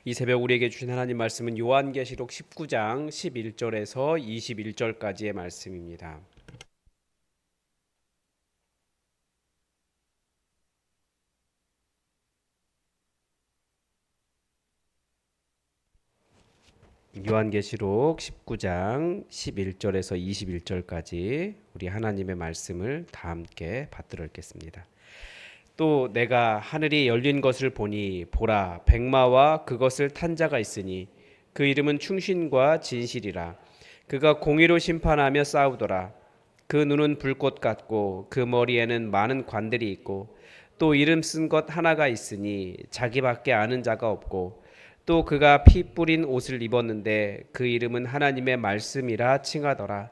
이 새벽 우리에게 주신 하나님 말씀은 요한계시록 19장 11절에서 21절까지의 말씀입니다. 요한계시록 19장 11절에서 21절까지 우리 하나님의 말씀을 다 함께 받들어 읽겠습니다. 또 내가 하늘이 열린 것을 보니 보라 백마와 그것을 탄 자가 있으니 그 이름은 충신과 진실이라. 그가 공의로 심판하며 싸우더라. 그 눈은 불꽃 같고 그 머리에는 많은 관들이 있고 또 이름 쓴 것 하나가 있으니 자기밖에 아는 자가 없고 또 그가 피 뿌린 옷을 입었는데 그 이름은 하나님의 말씀이라 칭하더라.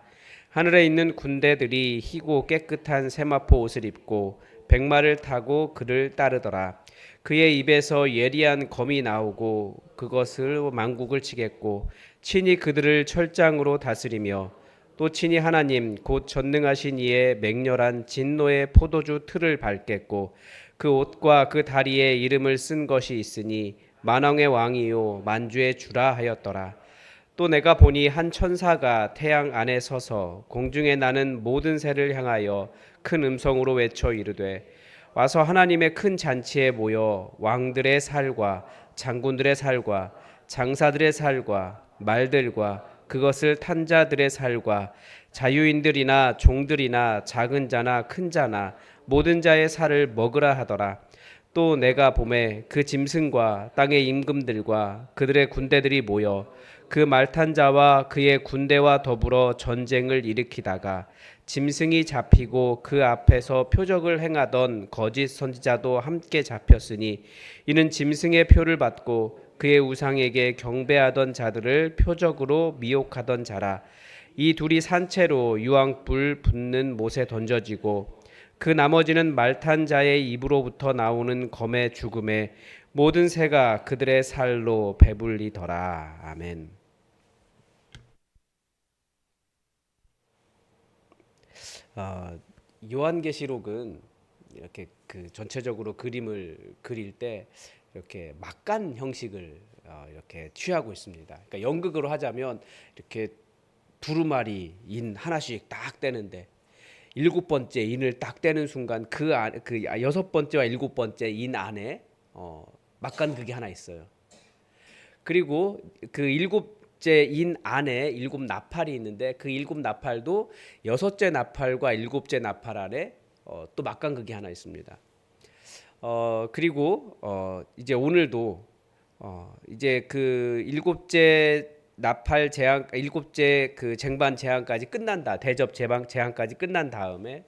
하늘에 있는 군대들이 희고 깨끗한 세마포 옷을 입고 백마를 타고 그를 따르더라. 그의 입에서 예리한 검이 나오고 그것을 만국을 치겠고 친히 그들을 철장으로 다스리며 또 친히 하나님 곧 전능하신 이의 맹렬한 진노의 포도주 틀을 밟겠고 그 옷과 그 다리에 이름을 쓴 것이 있으니 만왕의 왕이요 만주의 주라 하였더라. 또 내가 보니 한 천사가 태양 안에 서서 공중에 나는 모든 새를 향하여 큰 음성으로 외쳐 이르되 와서 하나님의 큰 잔치에 모여 왕들의 살과 장군들의 살과 장사들의 살과 말들과 그것을 탄 자들의 살과 자유인들이나 종들이나 작은 자나 큰 자나 모든 자의 살을 먹으라 하더라. 또 내가 봄에 그 짐승과 땅의 임금들과 그들의 군대들이 모여 그 말탄 자와 그의 군대와 더불어 전쟁을 일으키다가 짐승이 잡히고 그 앞에서 표적을 행하던 거짓 선지자도 함께 잡혔으니 이는 짐승의 표를 받고 그의 우상에게 경배하던 자들을 표적으로 미혹하던 자라. 이 둘이 산채로 유황불 붙는 못에 던져지고 그 나머지는 말탄 자의 입으로부터 나오는 검의 죽음에 모든 새가 그들의 살로 배불리더라. 아멘. 요한계시록은 이렇게 그 전체적으로 그림을 그릴 때 이렇게 막간 형식을 이렇게 취하고 있습니다. 그러니까 연극으로 하자면 이렇게 두루마리 인 하나씩 딱 떼는데 일곱 번째 인을 딱 떼는 순간 그 여섯 번째와 일곱 번째 인 안에 막간극이 하나 있어요. 그리고 그 일곱째 인 안에 일곱 나팔이 있는데 그 일곱 나팔도 여섯째 나팔과 일곱째 나팔 안에 또 막간극이 하나 있습니다. 그리고 이제 오늘도 이제 그 일곱째 나팔 제한 일곱째 그 쟁반 제한까지 끝난다. 대접 제방 제한까지 끝난 다음에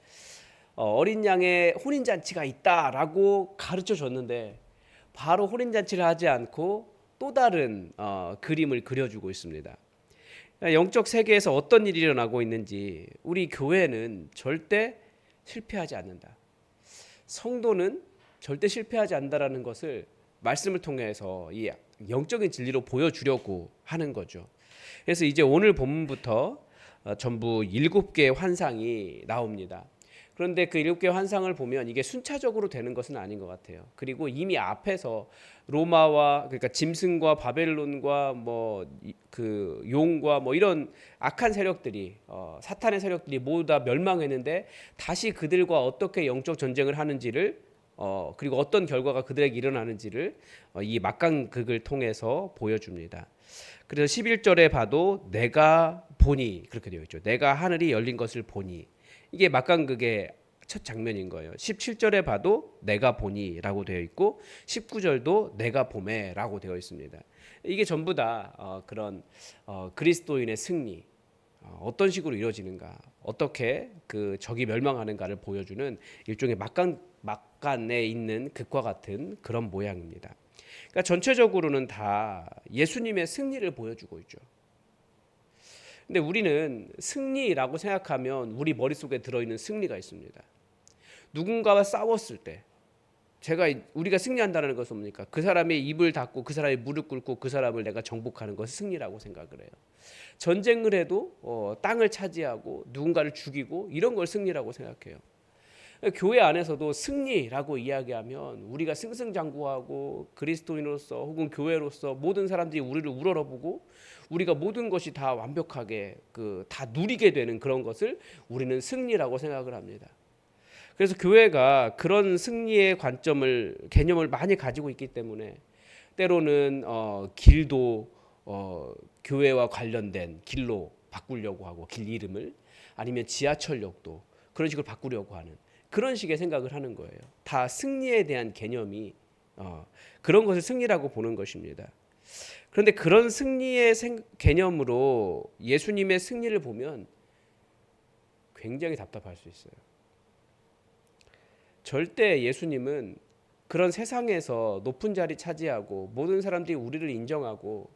어린 양의 혼인 잔치가 있다라고 가르쳐 줬는데 바로 혼인 잔치를 하지 않고 또 다른 그림을 그려주고 있습니다. 영적 세계에서 어떤 일이 일어나고 있는지 우리 교회는 절대 실패하지 않는다. 성도는 절대 실패하지 않는다라는 것을 말씀을 통해서 이 영적인 진리로 보여주려고 하는 거죠. 그래서 이제 오늘 본문부터 전부 7개의 환상이 나옵니다. 그런데 그 7개의 환상을 보면 이게 순차적으로 되는 것은 아닌 것 같아요. 그리고 이미 앞에서 로마와 그러니까 짐승과 바벨론과 뭐 그 용과 뭐 이런 악한 세력들이 사탄의 세력들이 모두 다 멸망했는데 다시 그들과 어떻게 영적 전쟁을 하는지를 그리고 어떤 결과가 그들에게 일어나는지를 이 막강극을 통해서 보여줍니다. 그래서 11절에 봐도 내가 보니 그렇게 되어 있죠. 내가 하늘이 열린 것을 보니 이게 막강극의 첫 장면인 거예요. 17절에 봐도 내가 보니라고 되어 있고 19절도 내가 보매라고 되어 있습니다. 이게 전부 다 그런 그리스도인의 승리 어떤 식으로 이루어지는가 어떻게 그 적이 멸망하는가를 보여주는 일종의 막간에 있는 극과 같은 그런 모양입니다. 그러니까 전체적으로는 다 예수님의 승리를 보여주고 있죠. 근데 우리는 승리라고 생각하면 우리 머릿속에 들어있는 승리가 있습니다. 누군가와 싸웠을 때 우리가 승리한다는 것은 뭡니까? 그 사람의 입을 닫고 그 사람의 무릎 꿇고 그 사람을 내가 정복하는 것이 승리라고 생각을 해요. 전쟁을 해도 땅을 차지하고 누군가를 죽이고 이런 걸 승리라고 생각해요. 교회 안에서도 승리라고 이야기하면 우리가 승승장구하고 그리스도인으로서 혹은 교회로서 모든 사람들이 우리를 우러러보고 우리가 모든 것이 다 완벽하게 다 누리게 되는 그런 것을 우리는 승리라고 생각을 합니다. 그래서 교회가 그런 승리의 개념을 많이 가지고 있기 때문에 때로는 길도 교회와 관련된 길로 바꾸려고 하고 길 이름을, 아니면 지하철역도 그런 식으로 바꾸려고 하는 그런 식의 생각을 하는 거예요. 다 승리에 대한 개념이 그런 것을 승리라고 보는 것입니다. 그런데 그런 승리의 개념으로 예수님의 승리를 보면 굉장히 답답할 수 있어요. 절대 예수님은 그런 세상에서 높은 자리 차지하고 모든 사람들이 우리를 인정하고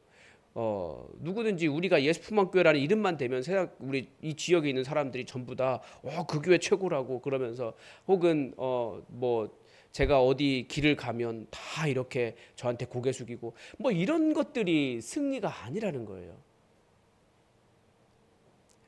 누구든지 우리가 예수품만교회라는 이름만 대면 세상 우리 이 지역에 있는 사람들이 전부 다 그 교회 최고라고 그러면서, 혹은 뭐 제가 어디 길을 가면 다 이렇게 저한테 고개 숙이고 뭐 이런 것들이 승리가 아니라는 거예요.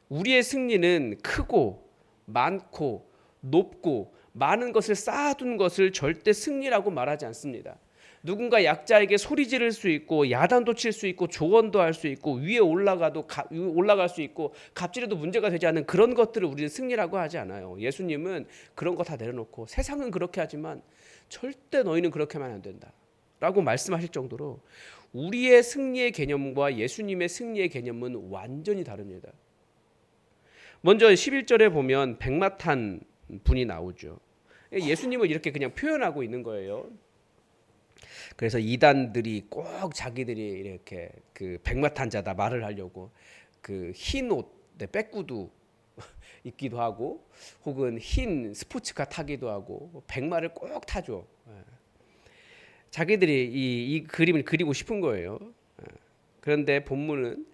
우리의 승리는 크고 많고 높고 많은 것을 쌓아둔 것을 절대 승리라고 말하지 않습니다. 누군가 약자에게 소리 지를 수 있고 야단도 칠 수 있고 조언도 할 수 있고 위에 올라갈 수 있고 갑질해도 문제가 되지 않는 그런 것들을 우리는 승리라고 하지 않아요. 예수님은 그런 거 다 내려놓고 세상은 그렇게 하지만 절대 너희는 그렇게 하면 안 된다 라고 말씀하실 정도로 우리의 승리의 개념과 예수님의 승리의 개념은 완전히 다릅니다. 먼저 11절에 보면 백마탄 분이 나오죠. 예수님을 이렇게 그냥 표현하고 있는 거예요. 그래서 이단들이 꼭 자기들이 이렇게 그 백마탄자다 말을 하려고 그 흰 옷, 백구두 입기도 하고, 혹은 흰 스포츠카 타기도 하고 백마를 꼭 타죠. 자기들이 이 그림을 그리고 싶은 거예요. 그런데 본문은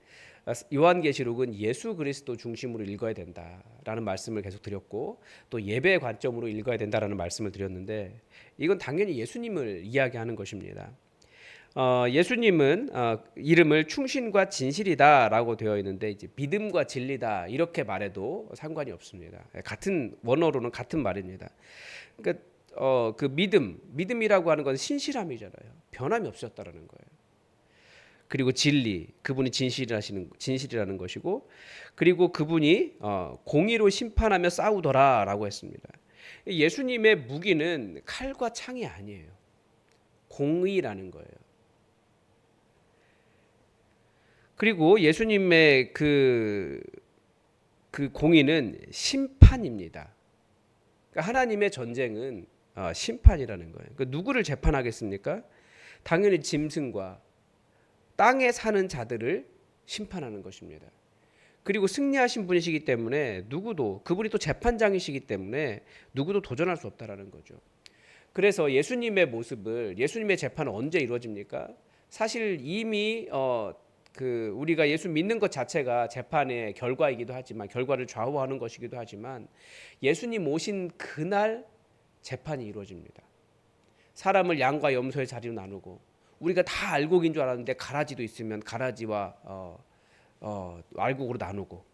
요한계시록은 예수 그리스도 중심으로 읽어야 된다라는 말씀을 계속 드렸고, 또 예배의 관점으로 읽어야 된다라는 말씀을 드렸는데, 이건 당연히 예수님을 이야기하는 것입니다. 예수님은 이름을 충신과 진실이다라고 되어 있는데, 이제 믿음과 진리다 이렇게 말해도 상관이 없습니다. 같은 원어로는 같은 말입니다. 그러니까 그 믿음이라고 하는 건 신실함이잖아요. 변함이 없었다라는 거예요. 그리고 진리, 그분이 진실이라는 것이고, 그리고 그분이 공의로 심판하며 싸우더라라고 했습니다. 예수님의 무기는 칼과 창이 아니에요. 공의라는 거예요. 그리고 예수님의 그 공의는 심판입니다. 그러니까 하나님의 전쟁은 심판이라는 거예요. 그러니까 누구를 재판하겠습니까? 당연히 짐승과 땅에 사는 자들을 심판하는 것입니다. 그리고 승리하신 분이시기 때문에 누구도, 그분이 또 재판장이시기 때문에 누구도 도전할 수 없다라는 거죠. 그래서 예수님의 재판은 언제 이루어집니까? 사실 이미 우리가 예수 믿는 것 자체가 재판의 결과이기도 하지만, 결과를 좌우하는 것이기도 하지만, 예수님 오신 그날 재판이 이루어집니다. 사람을 양과 염소의 자리로 나누고, 우리가 다 알곡인 줄 알았는데 가라지도 있으면 가라지와 알곡으로 나누고,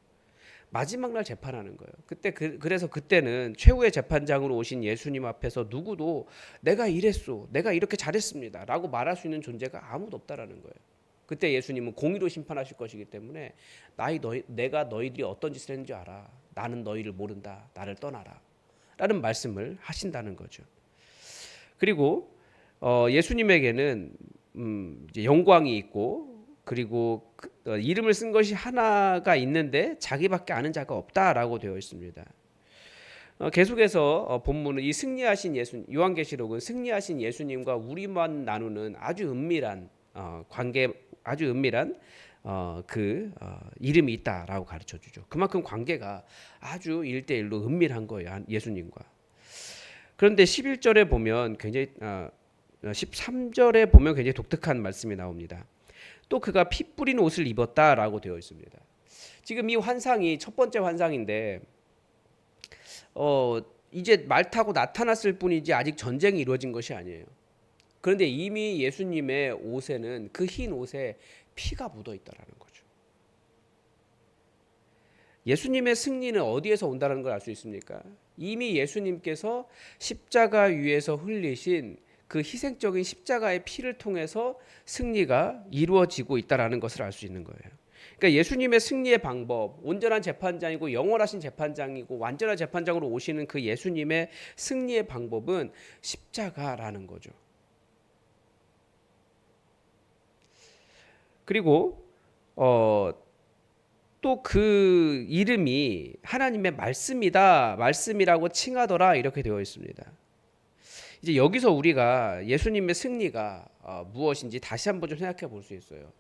마지막 날 재판하는 거예요. 그래서 그때는 최후의 재판장으로 오신 예수님 앞에서 누구도 내가 이랬소, 내가 이렇게 잘했습니다 라고 말할 수 있는 존재가 아무도 없다라는 거예요. 그때 예수님은 공의로 심판하실 것이기 때문에 내가 너희들이 어떤 짓을 했는지 알아. 나는 너희를 모른다. 나를 떠나라 라는 말씀을 하신다는 거죠. 그리고 예수님에게는 이제 영광이 있고, 그리고 이름을 쓴 것이 하나가 있는데 자기밖에 아는 자가 없다라고 되어 있습니다. 계속해서 본문은 이 승리하신 요한계시록은 승리하신 예수님과 우리만 나누는 아주 은밀한 관계, 아주 은밀한 이름이 있다라고 가르쳐 주죠. 그만큼 관계가 아주 1대1로 은밀한 거예요, 예수님과. 그런데 11절에 보면 13절에 보면 굉장히 독특한 말씀이 나옵니다. 또 그가 피 뿌린 옷을 입었다라고 되어 있습니다. 지금 이 환상이 첫 번째 환상인데 이제 말 타고 나타났을 뿐이지 아직 전쟁이 이루어진 것이 아니에요. 그런데 이미 예수님의 옷에는, 그 흰 옷에 피가 묻어 있다라는 거죠. 예수님의 승리는 어디에서 온다는 걸 알 수 있습니까? 이미 예수님께서 십자가 위에서 흘리신 그 희생적인 십자가의 피를 통해서 승리가 이루어지고 있다는 것을 알 수 있는 거예요. 그러니까 예수님의 승리의 방법, 온전한 재판장이고 영원하신 재판장이고 완전한 재판장으로 오시는 그 예수님의 승리의 방법은 십자가라는 거죠. 그리고 또 그 이름이 하나님의 말씀이다, 말씀이라고 칭하더라 이렇게 되어 있습니다. 이제 여기서 우리가 예수님의 승리가 무엇인지 다시 한번 좀 생각해 볼 수 있어요.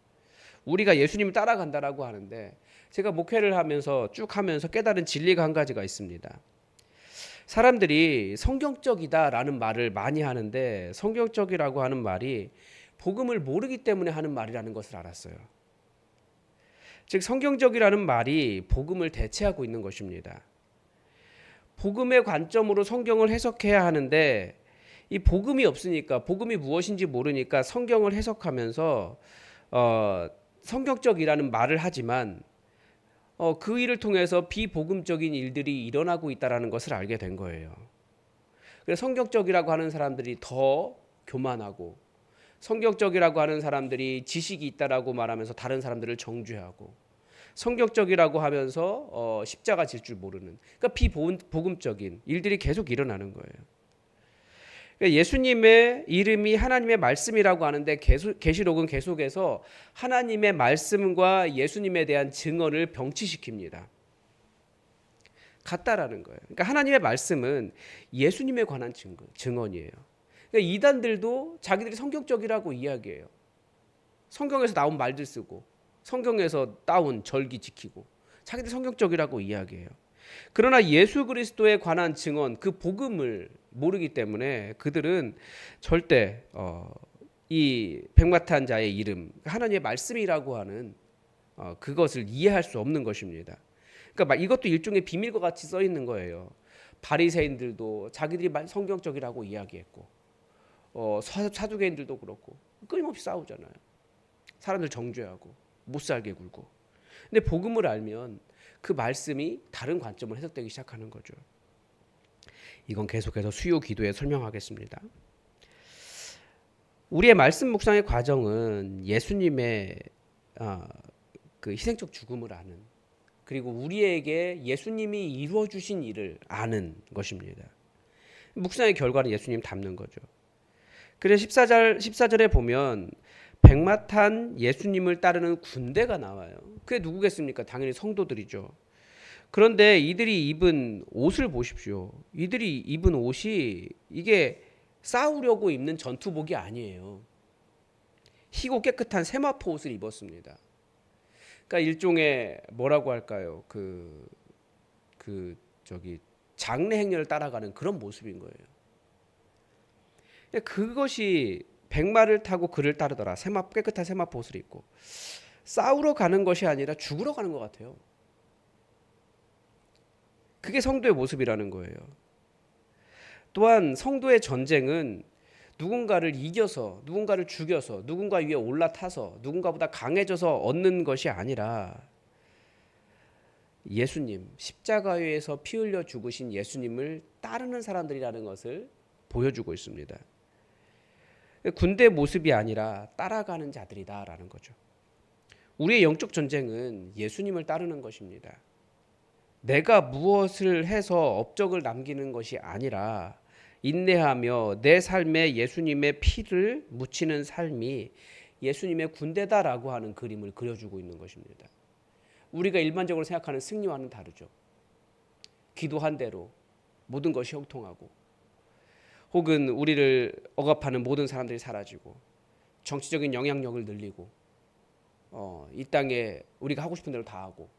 우리가 예수님을 따라간다라고 하는데 제가 목회를 하면서 쭉 하면서 깨달은 진리가 한 가지가 있습니다. 사람들이 성경적이다라는 말을 많이 하는데 성경적이라고 하는 말이 복음을 모르기 때문에 하는 말이라는 것을 알았어요. 즉 성경적이라는 말이 복음을 대체하고 있는 것입니다. 복음의 관점으로 성경을 해석해야 하는데 이 복음이 없으니까 복음이 무엇인지 모르니까 성경을 해석하면서 성경적이라는 말을 하지만 그 일을 통해서 비복음적인 일들이 일어나고 있다는 것을 알게 된 거예요. 그래서 성경적이라고 하는 사람들이 더 교만하고 성경적이라고 하는 사람들이 지식이 있다라고 말하면서 다른 사람들을 정죄하고 성경적이라고 하면서 십자가 질 줄 모르는 그러니까 비복음적인 일들이 계속 일어나는 거예요. 그러니까 예수님의 이름이 하나님의 말씀이라고 하는데 계시록은 계속해서 하나님의 말씀과 예수님에 대한 증언을 병치시킵니다. 같다라는 거예요. 그러니까 하나님의 말씀은 예수님에 관한 증언이에요. 그러니까 이단들도 자기들이 성경적이라고 이야기해요. 성경에서 나온 말들 쓰고 성경에서 따온 절기 지키고 자기들 성경적이라고 이야기해요. 그러나 예수 그리스도에 관한 증언, 그 복음을 모르기 때문에 그들은 절대 이 백마탄 자의 이름, 하나님의 말씀이라고 하는 그것을 이해할 수 없는 것입니다. 그러니까 이것도 일종의 비밀과 같이 써 있는 거예요. 바리새인들도 자기들이 성경적이라고 이야기했고 사두개인들도 그렇고 끊임없이 싸우잖아요. 사람들 정죄하고 못 살게 굴고. 근데 복음을 알면 그 말씀이 다른 관점으로 해석되기 시작하는 거죠. 이건 계속해서 수요 기도에 설명하겠습니다. 우리의 말씀 묵상의 과정은 예수님의 그 희생적 죽음을 아는 그리고 우리에게 예수님이 이루어 주신 일을 아는 것입니다. 묵상의 결과는 예수님 닮는 거죠. 그래서 14절에 보면 백마탄 예수님을 따르는 군대가 나와요. 그게 누구겠습니까? 당연히 성도들이죠. 그런데 이들이 입은 옷을 보십시오. 이들이 입은 옷이 이게 싸우려고 입는 전투복이 아니에요. 희고 깨끗한 세마포 옷을 입었습니다. 그러니까 일종의 뭐라고 할까요? 장례 행렬을 따라가는 그런 모습인 거예요. 그것이 백마를 타고 그를 따르더라. 깨끗한 세마포 옷을 입고 싸우러 가는 것이 아니라 죽으러 가는 것 같아요. 그게 성도의 모습이라는 거예요. 또한 성도의 전쟁은 누군가를 이겨서 누군가를 죽여서 누군가 위에 올라타서 누군가보다 강해져서 얻는 것이 아니라 예수님 십자가에서 피 흘려 죽으신 예수님을 따르는 사람들이라는 것을 보여주고 있습니다. 군대 모습이 아니라 따라가는 자들이다라는 거죠. 우리의 영적 전쟁은 예수님을 따르는 것입니다. 내가 무엇을 해서 업적을 남기는 것이 아니라 인내하며 내 삶에 예수님의 피를 묻히는 삶이 예수님의 군대다라고 하는 그림을 그려주고 있는 것입니다. 우리가 일반적으로 생각하는 승리와는 다르죠. 기도한 대로 모든 것이 형통하고 혹은 우리를 억압하는 모든 사람들이 사라지고 정치적인 영향력을 늘리고 이 땅에 우리가 하고 싶은 대로 다 하고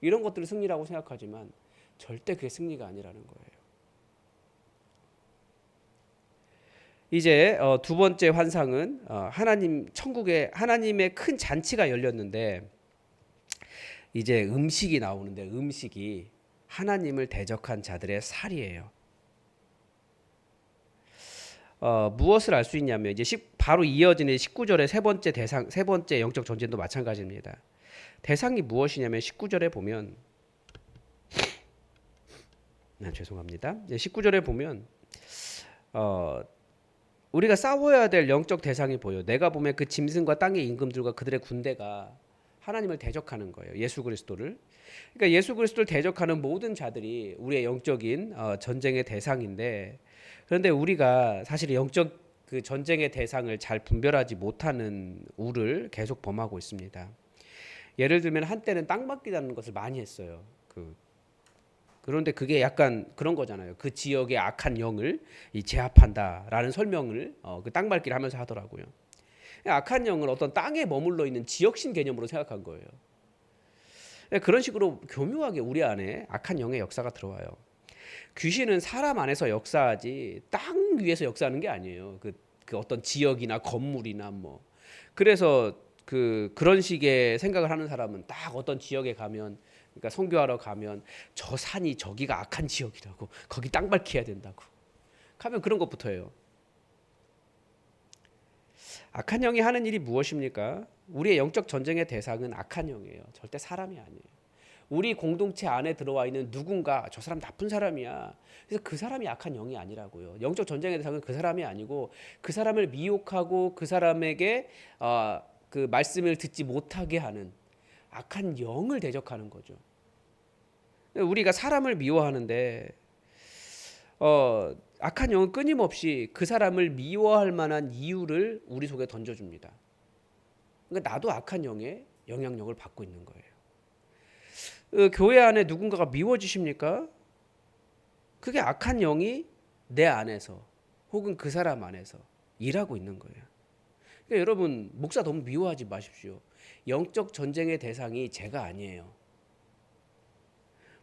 이런 것들을 승리라고 생각하지만 절대 그게 승리가 아니라는 거예요. 이제 두 번째 환상은 천국에 하나님의 큰 잔치가 열렸는데 이제 음식이 나오는데 음식이 하나님을 대적한 자들의 살이에요. 무엇을 알 수 있냐면 이제 바로 이어지는 19절의 세 번째 영적 전쟁도 마찬가지입니다. 대상이 무엇이냐면 19절에 보면 죄송합니다. 19절에 보면 우리가 싸워야 될 영적 대상이 보여. 내가 보면 그 짐승과 땅의 임금들과 그들의 군대가 하나님을 대적하는 거예요. 예수 그리스도를. 그러니까 예수 그리스도를 대적하는 모든 자들이 우리의 영적인 전쟁의 대상인데, 그런데 우리가 사실 영적 그 전쟁의 대상을 잘 분별하지 못하는 우를 계속 범하고 있습니다. 예를 들면 한때는 땅 맡기라는 것을 많이 했어요. 그런데 그게 약간 그런 거잖아요. 그 지역의 악한 영을 제압한다라는 설명을 그 땅 밟기를 하면서 하더라고요. 악한 영은 어떤 땅에 머물러 있는 지역신 개념으로 생각한 거예요. 그런 식으로 교묘하게 우리 안에 악한 영의 역사가 들어와요. 귀신은 사람 안에서 역사하지 땅 위에서 역사하는 게 아니에요. 그 어떤 지역이나 건물이나 뭐. 그래서 그런 식의 생각을 하는 사람은 딱 어떤 지역에 가면, 그러니까 선교하러 가면 저 산이 저기가 악한 지역이라고, 거기 땅 밟혀야 된다고 하면 그런 것부터 해요. 악한 영이 하는 일이 무엇입니까? 우리의 영적 전쟁의 대상은 악한 영이에요. 절대 사람이 아니에요. 우리 공동체 안에 들어와 있는 누군가, 저 사람 나쁜 사람이야, 그래서 그 사람이 악한 영이 아니라고요. 영적 전쟁의 대상은 그 사람이 아니고 그 사람을 미혹하고 그 사람에게 그 말씀을 듣지 못하게 하는 악한 영을 대적하는 거죠. 우리가 사람을 미워하는데 악한 영은 끊임없이 그 사람을 미워할 만한 이유를 우리 속에 던져줍니다. 그러니까 나도 악한 영의 영향력을 받고 있는 거예요. 교회 안에 누군가가 미워지십니까? 그게 악한 영이 내 안에서 혹은 그 사람 안에서 일하고 있는 거예요. 그러니까 여러분, 목사 너무 미워하지 마십시오. 영적 전쟁의 대상이 제가 아니에요.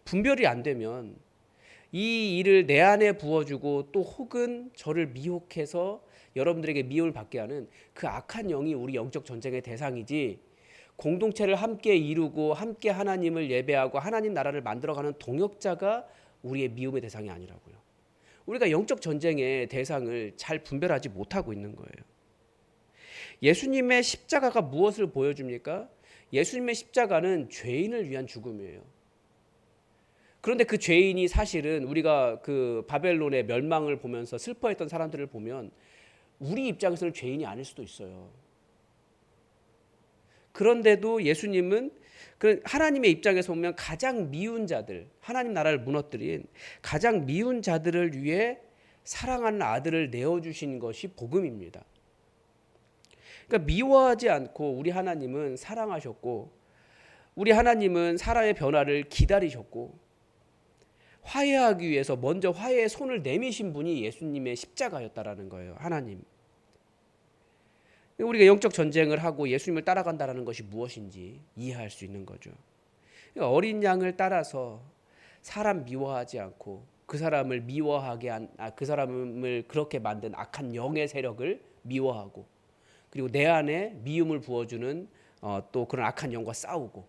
분별이 안 되면 이 일을 내 안에 부어주고 또 혹은 저를 미혹해서 여러분들에게 미움을 받게 하는 그 악한 영이 우리 영적 전쟁의 대상이지, 공동체를 함께 이루고 함께 하나님을 예배하고 하나님 나라를 만들어가는 동역자가 우리의 미움의 대상이 아니라고요. 우리가 영적 전쟁의 대상을 잘 분별하지 못하고 있는 거예요. 예수님의 십자가가 무엇을 보여줍니까? 예수님의 십자가는 죄인을 위한 죽음이에요. 그런데 그 죄인이 사실은 우리가 그 바벨론의 멸망을 보면서 슬퍼했던 사람들을 보면 우리 입장에서는 죄인이 아닐 수도 있어요. 그런데도 예수님은 그 하나님의 입장에서 보면 가장 미운 자들, 하나님 나라를 무너뜨린 가장 미운 자들을 위해 사랑하는 아들을 내어주신 것이 복음입니다. 그러니까 미워하지 않고 우리 하나님은 사랑하셨고, 우리 하나님은 사람의 변화를 기다리셨고, 화해하기 위해서 먼저 화해의 손을 내미신 분이 예수님의 십자가였다라는 거예요. 하나님. 우리가 영적 전쟁을 하고 예수님을 따라간다는 것이 무엇인지 이해할 수 있는 거죠. 그러니까 어린 양을 따라서 사람 미워하지 않고 그 사람을 미워하게 그 사람을 그렇게 만든 악한 영의 세력을 미워하고, 그리고 내 안에 미움을 부어주는 또 그런 악한 영과 싸우고,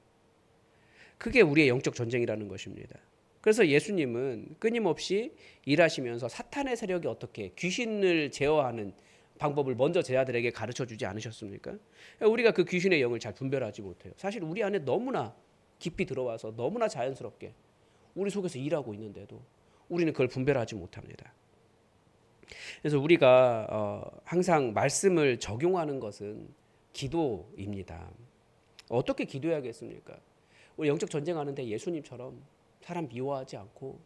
그게 우리의 영적 전쟁이라는 것입니다. 그래서 예수님은 끊임없이 일하시면서 사탄의 세력이 어떻게 귀신을 제어하는 방법을 먼저 제자들에게 가르쳐 주지 않으셨습니까? 우리가 그 귀신의 영을 잘 분별하지 못해요. 사실 우리 안에 너무나 깊이 들어와서 너무나 자연스럽게 우리 속에서 일하고 있는데도 우리는 그걸 분별하지 못합니다. 그래서 우리가 항상 말씀을 적용하는 것은 기도입니다. 어떻게 기도해야겠습니까? 우리 영적 전쟁하는데 예수님처럼 사람 미워하지 않고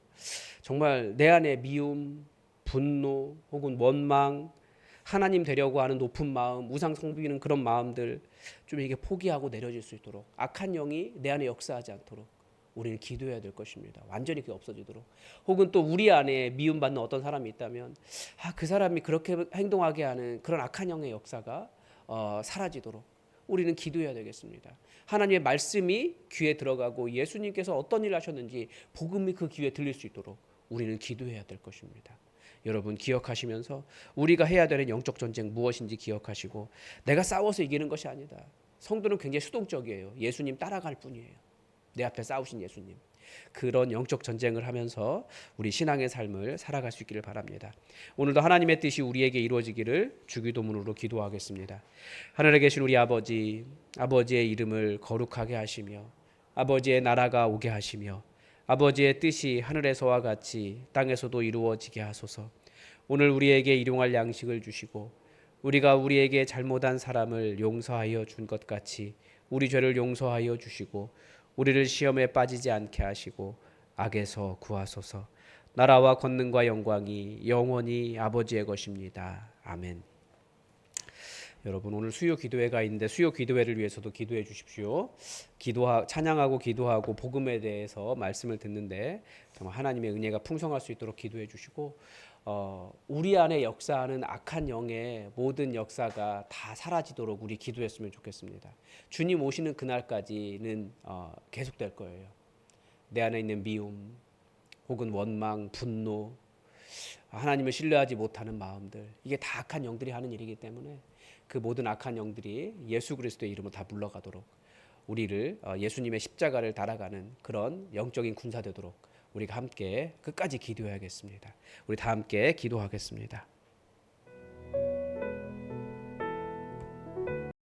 정말 내 안에 미움, 분노 혹은 원망, 하나님 되려고 하는 높은 마음, 우상 숭배하는 그런 마음들 좀 이게 포기하고 내려질 수 있도록, 악한 영이 내 안에 역사하지 않도록 우리는 기도해야 될 것입니다. 완전히 그게 없어지도록. 혹은 또 우리 안에 미움받는 어떤 사람이 있다면 그 사람이 그렇게 행동하게 하는 그런 악한 영의 역사가 사라지도록 우리는 기도해야 되겠습니다. 하나님의 말씀이 귀에 들어가고 예수님께서 어떤 일을 하셨는지 복음이 그 귀에 들릴 수 있도록 우리는 기도해야 될 것입니다. 여러분 기억하시면서 우리가 해야 되는 영적 전쟁 무엇인지 기억하시고, 내가 싸워서 이기는 것이 아니다. 성도는 굉장히 수동적이에요. 예수님 따라갈 뿐이에요. 내 앞에 싸우신 예수님. 그런 영적 전쟁을 하면서 우리 신앙의 삶을 살아갈 수 있기를 바랍니다. 오늘도 하나님의 뜻이 우리에게 이루어지기를 주기도문으로 기도하겠습니다. 하늘에 계신 우리 아버지, 아버지의 이름을 거룩하게 하시며 아버지의 나라가 오게 하시며 아버지의 뜻이 하늘에서와 같이 땅에서도 이루어지게 하소서. 오늘 우리에게 일용할 양식을 주시고 우리가 우리에게 잘못한 사람을 용서하여 준 것 같이 우리 죄를 용서하여 주시고 우리를 시험에 빠지지 않게 하시고 악에서 구하소서. 나라와 권능과 영광이 영원히 아버지의 것입니다. 아멘. 여러분 오늘 수요 기도회가 있는데 수요 기도회를 위해서도 기도해 주십시오. 찬양하고 기도하고 복음에 대해서 말씀을 듣는데 정말 하나님의 은혜가 풍성할 수 있도록 기도해 주시고 우리 안에 역사하는 악한 영의 모든 역사가 다 사라지도록 우리 기도했으면 좋겠습니다. 주님 오시는 그날까지는 계속될 거예요. 내 안에 있는 미움 혹은 원망, 분노, 하나님을 신뢰하지 못하는 마음들, 이게 다 악한 영들이 하는 일이기 때문에 그 모든 악한 영들이 예수 그리스도의 이름으로 다 물러가도록 우리를 예수님의 십자가를 달아가는 그런 영적인 군사 되도록 우리가 함께 끝까지 기도해야겠습니다. 우리 다 함께 기도하겠습니다.